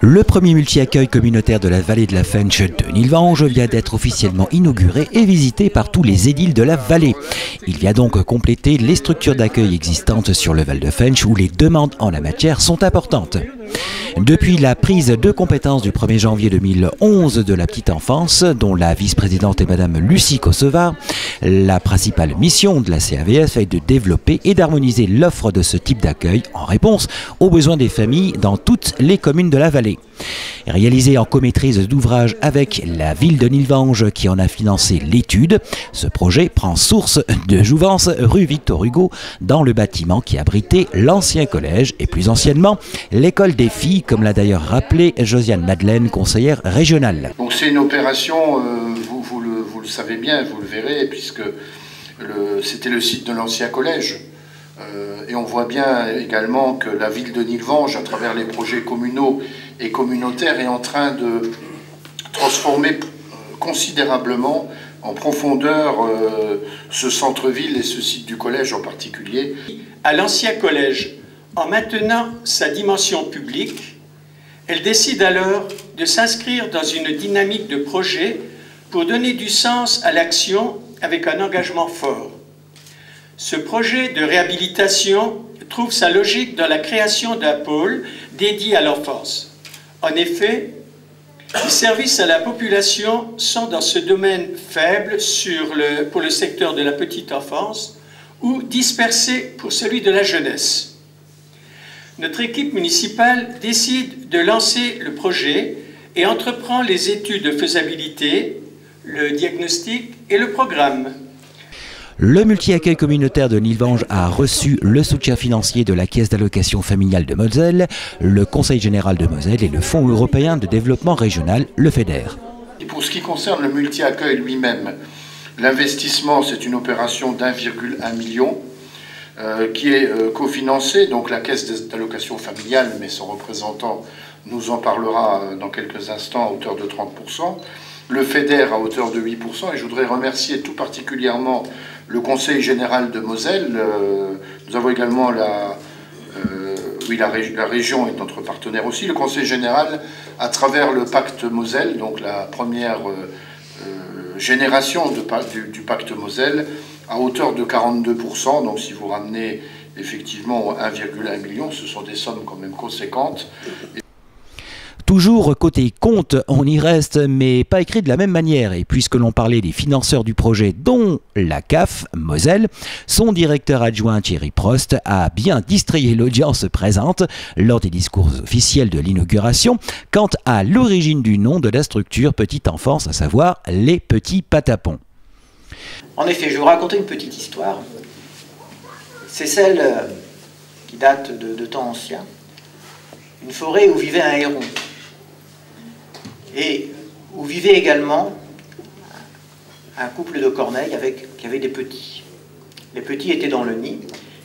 Le premier multi-accueil communautaire de la vallée de la Fensch de Nilvange vient d'être officiellement inauguré et visité par tous les édiles de la vallée. Il vient donc compléter les structures d'accueil existantes sur le Val de Fensch où les demandes en la matière sont importantes. Depuis la prise de compétence du 1er janvier 2011 de la petite enfance, dont la vice-présidente est Madame Lucie Kosseva, la principale mission de la CAVF est de développer et d'harmoniser l'offre de ce type d'accueil en réponse aux besoins des familles dans toutes les communes de la vallée. Réalisé en comaîtrise d'ouvrage avec la ville de Nilvange qui en a financé l'étude, ce projet prend source de jouvence rue Victor Hugo dans le bâtiment qui abritait l'ancien collège et plus anciennement l'école des filles, comme l'a d'ailleurs rappelé Josiane Madeleine, conseillère régionale. Donc c'est une opération, vous le savez bien, vous le verrez, puisque c'était le site de l'ancien collège. Et on voit bien également que la ville de Nilvange, à travers les projets communaux et communautaires, est en train de transformer considérablement en profondeur ce centre-ville et ce site du collège en particulier. À l'ancien collège, en maintenant sa dimension publique, elle décide alors de s'inscrire dans une dynamique de projet pour donner du sens à l'action avec un engagement fort. Ce projet de réhabilitation trouve sa logique dans la création d'un pôle dédié à l'enfance. En effet, les services à la population sont dans ce domaine faible pour le secteur de la petite enfance ou dispersés pour celui de la jeunesse. Notre équipe municipale décide de lancer le projet et entreprend les études de faisabilité, le diagnostic et le programme. Le multi-accueil communautaire de Nilvange a reçu le soutien financier de la Caisse d'allocation familiale de Moselle, le Conseil général de Moselle et le Fonds européen de développement régional, le FEDER. Et pour ce qui concerne le multi-accueil lui-même, l'investissement, c'est une opération d'1,1 million qui est cofinancée, donc la Caisse d'allocation familiale, mais son représentant nous en parlera dans quelques instants à hauteur de 30%, le FEDER à hauteur de 8%, et je voudrais remercier tout particulièrement le Conseil général de Moselle. Nous avons également la région est notre partenaire aussi, le Conseil général à travers le pacte Moselle, donc la première génération du pacte Moselle, à hauteur de 42%. Donc si vous ramenez effectivement 1,1 million, ce sont des sommes quand même conséquentes. Toujours côté compte, on y reste, mais pas écrit de la même manière. Et puisque l'on parlait des financeurs du projet, dont la CAF Moselle, son directeur adjoint Thierry Prost a bien distrayé l'audience présente lors des discours officiels de l'inauguration quant à l'origine du nom de la structure Petite Enfance, à savoir les Petits Patapons. En effet, je vais vous raconter une petite histoire. C'est celle qui date de temps anciens. Une forêt où vivait un héron. Et où vivait également un couple de corneilles qui avait des petits. Les petits étaient dans le nid,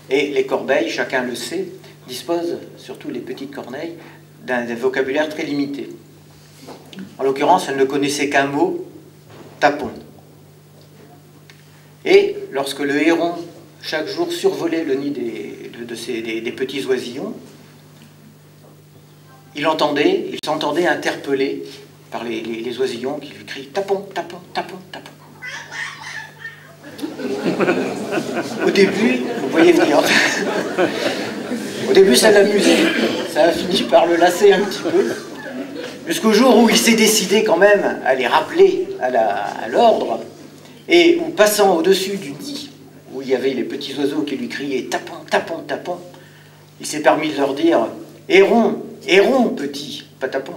et les corbeilles, chacun le sait, disposent, surtout les petites corneilles, d'un vocabulaire très limité. En l'occurrence, elles ne connaissaient qu'un mot, tapon. Et lorsque le héron, chaque jour, survolait le nid des petits oisillons, il s'entendait interpellé par les oisillons qui lui crient « tapon, tapon, tapon, tapon ». Au début, vous voyez venir, au début ça l'amusait, ça a fini par le lasser un petit peu, jusqu'au jour où il s'est décidé quand même à les rappeler à l'ordre, et où passant au-dessus du nid, où il y avait les petits oiseaux qui lui criaient « tapon, tapon, tapon », il s'est permis de leur dire « héron, héron, petit, patapon ».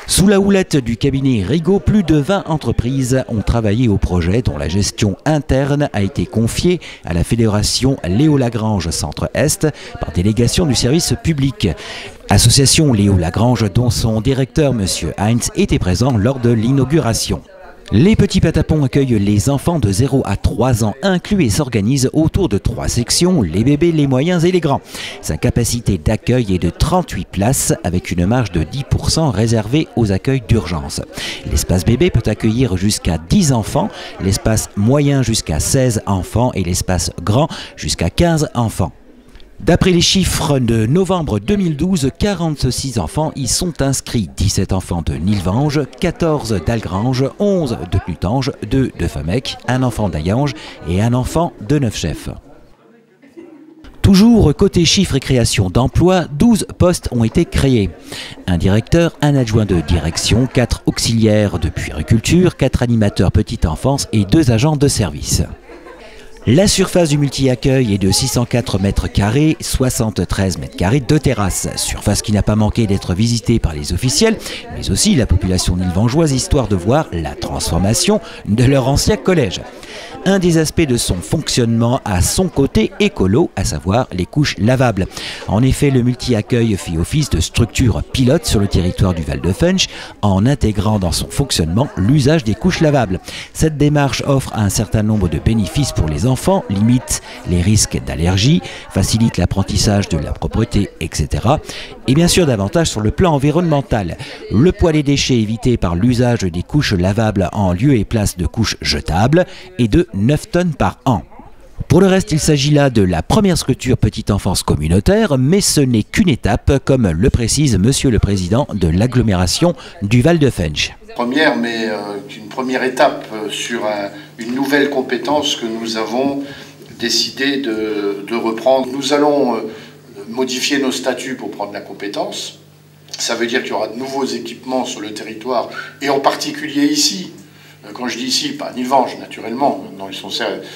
Sous la houlette du cabinet Rigaud, plus de 20 entreprises ont travaillé au projet dont la gestion interne a été confiée à la fédération Léo Lagrange Centre-Est par délégation du service public. Association Léo Lagrange dont son directeur M. Heinz était présent lors de l'inauguration. Les Petits Patapons accueillent les enfants de 0 à 3 ans inclus et s'organisent autour de 3 sections, les bébés, les moyens et les grands. Sa capacité d'accueil est de 38 places avec une marge de 10% réservée aux accueils d'urgence. L'espace bébé peut accueillir jusqu'à 10 enfants, l'espace moyen jusqu'à 16 enfants et l'espace grand jusqu'à 15 enfants. D'après les chiffres de novembre 2012, 46 enfants y sont inscrits. 17 enfants de Nilvange, 14 d'Algrange, 11 de Plutange, 2 de Famec, un enfant d'Ayange et un enfant de Neufchef. Toujours côté chiffres et création d'emplois, 12 postes ont été créés. Un directeur, un adjoint de direction, 4 auxiliaires de puériculture, 4 animateurs petite enfance et 2 agents de service. La surface du multi-accueil est de 604 mètres carrés, 73 mètres carrés de terrasse. Surface qui n'a pas manqué d'être visitée par les officiels, mais aussi la population nilvangeoise, histoire de voir la transformation de leur ancien collège. Un des aspects de son fonctionnement a son côté écolo, à savoir les couches lavables. En effet, le multi-accueil fait office de structure pilote sur le territoire du Val de Funch, en intégrant dans son fonctionnement l'usage des couches lavables. Cette démarche offre un certain nombre de bénéfices pour les enfants, limite les risques d'allergie, facilite l'apprentissage de la propreté, etc. Et bien sûr davantage sur le plan environnemental. Le poids des déchets évité par l'usage des couches lavables en lieu et place de couches jetables est de 9 tonnes par an. Pour le reste, il s'agit là de la première structure petite enfance communautaire, mais ce n'est qu'une étape, comme le précise Monsieur le Président de l'agglomération du Val de Funch. Première, mais une première étape sur une nouvelle compétence que nous avons décidé de reprendre. Nous allons modifier nos statuts pour prendre la compétence. Ça veut dire qu'il y aura de nouveaux équipements sur le territoire, et en particulier ici. Quand je dis ici, pas Nilvange, naturellement, non,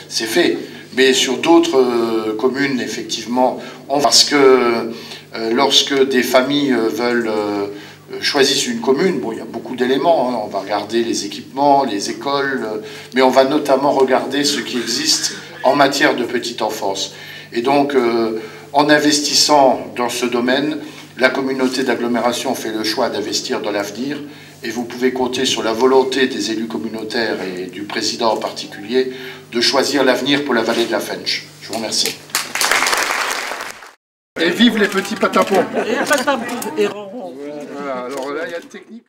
c'est fait, mais sur d'autres communes, effectivement, parce que lorsque des familles choisissent une commune, bon, il y a beaucoup d'éléments, hein, on va regarder les équipements, les écoles, mais on va notamment regarder ce qui existe en matière de petite enfance. Et donc, en investissant dans ce domaine, la communauté d'agglomération fait le choix d'investir dans l'avenir, et vous pouvez compter sur la volonté des élus communautaires et du président en particulier de choisir l'avenir pour la vallée de la Funch. Je vous remercie. Et vive les petits patapons. Et patapons. Voilà, alors là, il y a une technique.